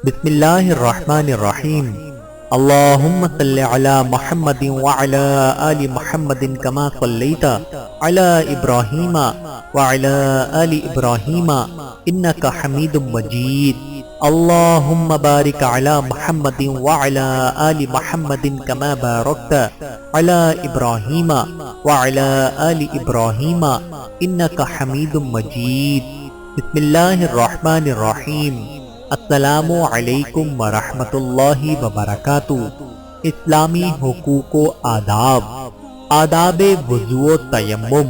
بسم اللہ الرحمن الرحیم اللہم صلی علی محمد وعلی آل محمد کما صلیت علی ابراہیم وعلی آل ابراہیم انک حمید مجید اللہم بارک علی محمد وعلی آل محمد کما بارکت علی ابراہیم وعلی آل ابراہیم انک حمید مجید بسم اللہ الرحمن الرحیم السلام علیکم ورحمۃ اللہ وبرکاتہ۔ اسلامی حقوق و آداب وضو و تیمم۔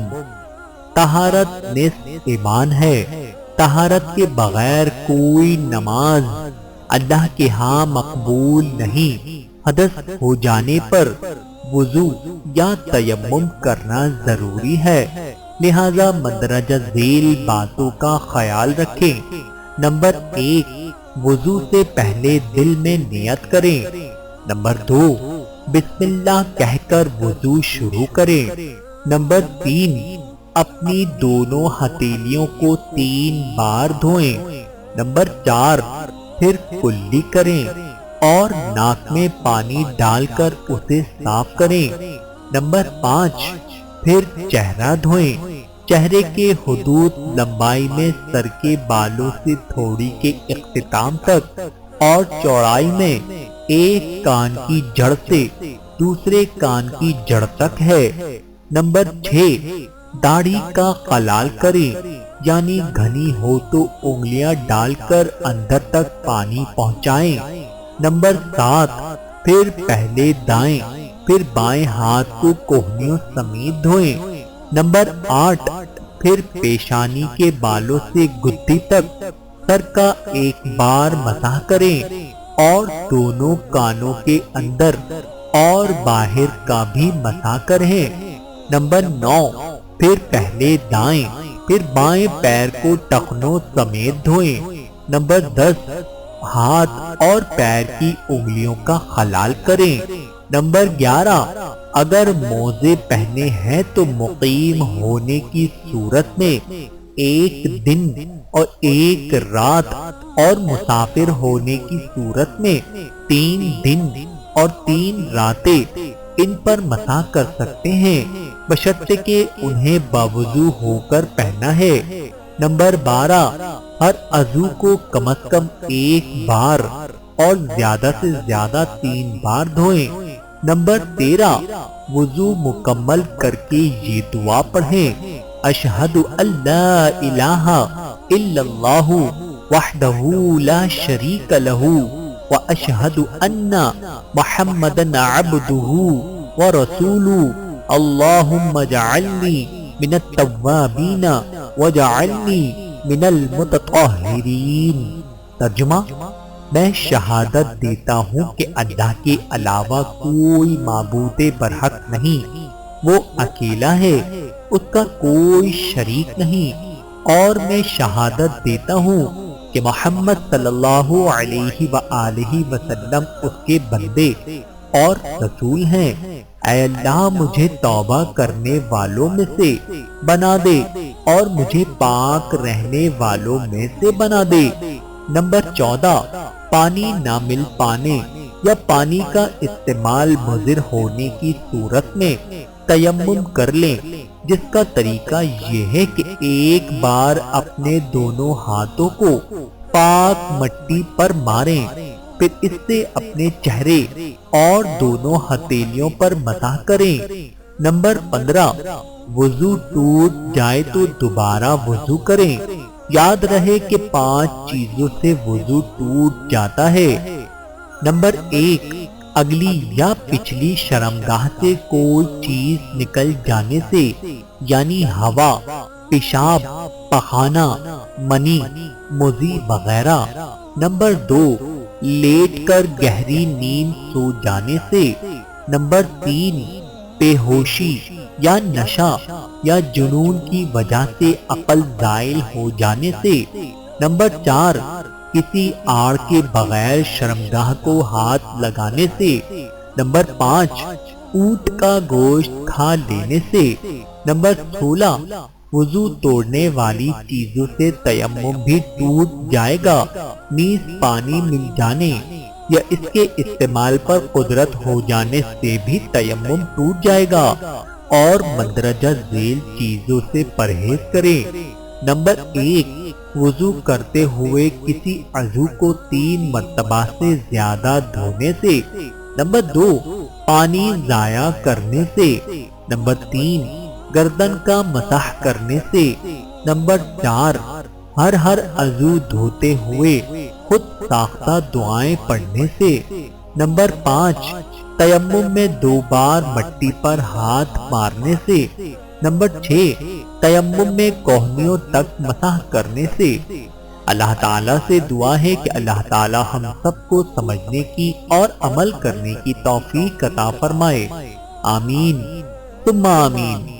طہارت نصف ایمان ہے۔ طہارت کے بغیر کوئی نماز اللہ کے ہاں مقبول نہیں۔ حدث ہو جانے پر وضو یا تیمم کرنا ضروری ہے، لہذا مندرجہ ذیل باتوں کا خیال رکھیں۔ نمبر 1، وضو سے پہلے دل میں نیت کریں۔ نمبر 2، بسم اللہ کہہ کر وضو شروع کریں۔ نمبر 3، اپنی دونوں ہتھیلیوں کو 3 بار دھوئیں۔ نمبر 4، پھر کلی کریں اور ناک میں پانی ڈال کر اسے صاف کریں۔ نمبر 5، پھر چہرہ دھوئیں۔ چہرے کے حدود لمبائی میں سر کے بالوں سے تھوڑی کے اختتام تک اور چوڑائی میں ایک کان کی جڑ سے دوسرے کان کی جڑ تک ہے۔ نمبر 6، داڑھی کا خلال کریں، یعنی گھنی ہو تو انگلیاں ڈال کر اندر تک پانی پہنچائیں۔ نمبر 7، پھر پہلے دائیں پھر بائیں ہاتھ کو کوہنیوں سمیت دھوئیں۔ نمبر 8، پھر پیشانی کے بالوں سے گدی تک سر کا ایک بار مسح کریں اور دونوں کانوں کے اندر اور باہر کا بھی مسح کریں۔ نمبر 9، پھر پہلے دائیں پھر بائیں پیر کو ٹخنوں سمیت دھوئیں۔ نمبر 10، ہاتھ اور پیر کی انگلیوں کا خلال کریں۔ نمبر 11، اگر موزے پہنے ہیں تو مقیم ہونے کی صورت میں 1 دن اور 1 رات اور مسافر ہونے کی صورت میں 3 دن اور 3 راتیں ان پر مسح کر سکتے ہیں، بشرطے کہ انہیں باوضو ہو کر پہنا ہے۔ نمبر 12، ہر عضو کو کم از کم 1 بار اور زیادہ سے زیادہ 3 بار دھوئیں۔ نمبر 13، وضو مکمل کر کے یہ دعا پڑھیں، اشہد ان لا الہ الا اللہ وحدہ لا شریک لہ واشہد ان محمدا عبدہ ورسولہ اللہم اجعلنی من التوابین واجعلنی من المتطہرین۔ ترجمہ، میں شہادت دیتا ہوں کہ اللہ کے علاوہ کوئی معبود برحق نہیں، وہ اکیلا ہے، اس کا کوئی شریک نہیں، اور میں شہادت دیتا ہوں کہ محمد صلی اللہ علیہ وآلہ وسلم اس کے بندے اور رسول ہیں۔ اے اللہ، مجھے توبہ کرنے والوں میں سے بنا دے اور مجھے پاک رہنے والوں میں سے بنا دے۔ نمبر 14، پانی نہ مل پانے یا پانی کا استعمال مضر ہونے کی صورت میں تیمم کر لیں، جس کا طریقہ یہ ہے کہ ایک بار اپنے دونوں ہاتھوں کو پاک مٹی پر ماریں، پھر اس سے اپنے چہرے اور دونوں ہتھیلیوں پر مسح کریں۔ نمبر 15، وضو ٹوٹ جائے تو دوبارہ وضو کریں۔ یاد رہے کہ 5 چیزوں سے وضو ٹوٹ جاتا ہے۔ نمبر 1، اگلی یا پچھلی شرمگاہ سے کوئی چیز نکل جانے سے، یعنی ہوا، پیشاب، پخانہ، منی، مزی وغیرہ۔ نمبر 2، لیٹ کر گہری نیند سو جانے سے۔ نمبر 3، بے ہوشی یا نشہ یا جنون کی وجہ سے عقل زائل ہو جانے سے۔ نمبر 4، کسی آڑ کے بغیر شرمگاہ کو ہاتھ لگانے سے۔ نمبر 5، اونٹ کا گوشت کھا لینے سے۔ نمبر 16، وضو توڑنے والی چیزوں سے تیمم بھی ٹوٹ جائے گا، نیز پانی مل جانے یا اس کے استعمال پر قدرت ہو جانے سے بھی تیمم ٹوٹ جائے گا، اور مندرجہ ذیل چیزوں سے پرہیز کریں۔ نمبر 1، وضو کرتے ہوئے کسی عضو کو 3 مرتبہ سے زیادہ دھونے سے۔ نمبر 2، پانی ضائع کرنے سے۔ نمبر 3، گردن کا مسح کرنے سے۔ نمبر 4، ہر عضو دھوتے ہوئے خود ساختہ دعائیں پڑھنے سے۔ نمبر 5، تیمم میں 2 بار مٹی پر ہاتھ مارنے سے۔ نمبر 6، تیمم میں کوہنیوں تک مسح کرنے سے۔ اللہ تعالیٰ سے دعا ہے کہ اللہ تعالیٰ ہم سب کو سمجھنے کی اور عمل کرنے کی توفیق عطا فرمائے۔ آمین ثم آمین۔